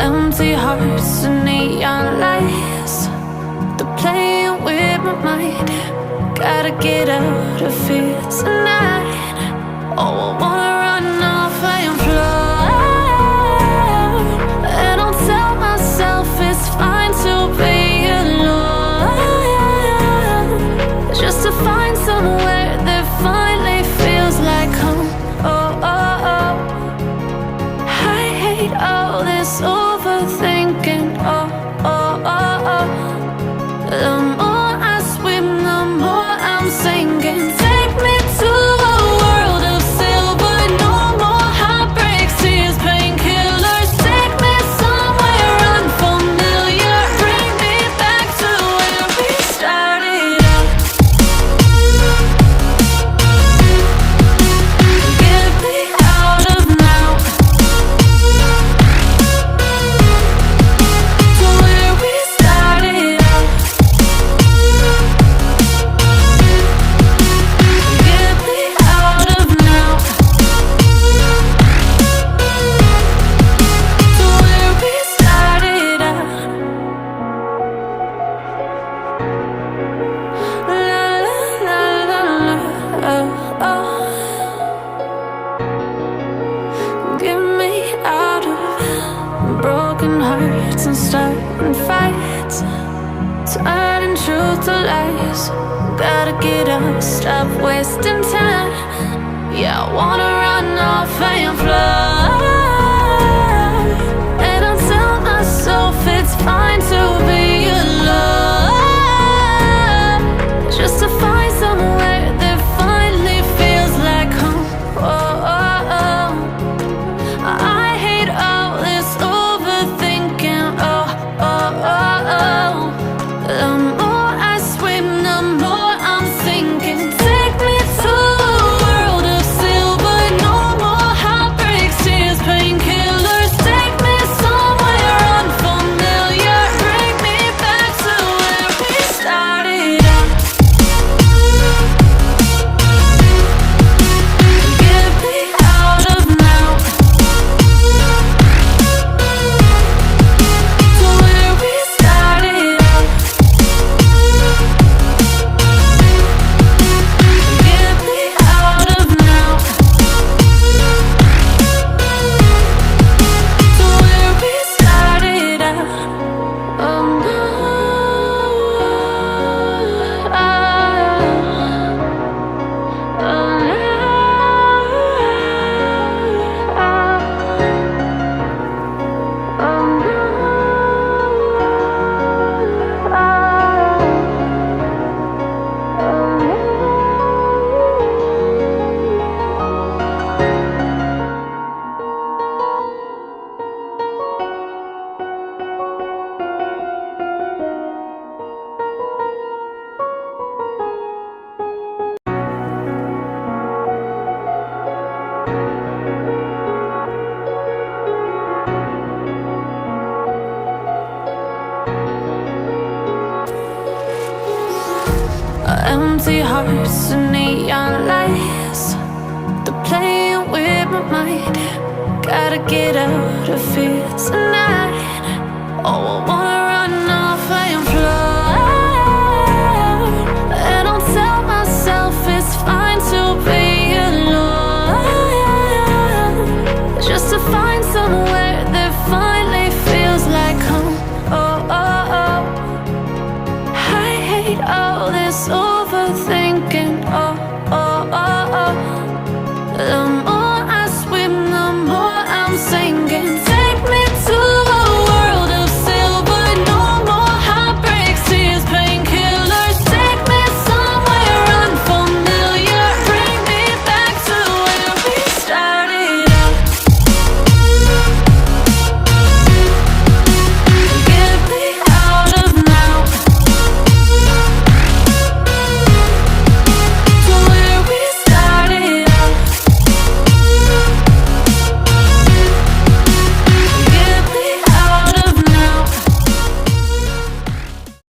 Empty hearts and neon lights, they're playing with my mind. Gotta get out of here tonight. Oh, I wanna run off and fly. And I'll tell myself it's fine to be alone, just to find somewhere that finally feels like home. Oh, oh, oh. I hate all this overthinking. Oh, oh, oh, oh. The more I swim, the more I'm sinking. Take me to a world of silver. No more heartbreaks, tears, painkillers. Take me somewhere unfamiliar. Bring me back to where we started out. Get me out of now, to where we started out. Get me out of now, to where we started out. La la la la la, oh, oh. Get me out of broken hearts and starting fights, turning truth to lies. Gotta get up, stop wasting time. Yeah, I wanna run off and fly. And I'll tell myself it's fine to be alone, just to find somewhere that finally feels like home. Oh, oh, oh. I hate all this overthinking. Oh, oh, oh, oh. The more I swim, the more I'm sinking. Take me to a world of silver. No more heartbreaks, tears, painkillers. Take me somewhere unfamiliar. Bring me back to where we started out. Get me out of now, to where we started out. Get me out of now, to where we started out. Oh no, oh Empty hearts and neon lights, they're playing with my mind. Gotta get out of here tonight. Oh, I wanna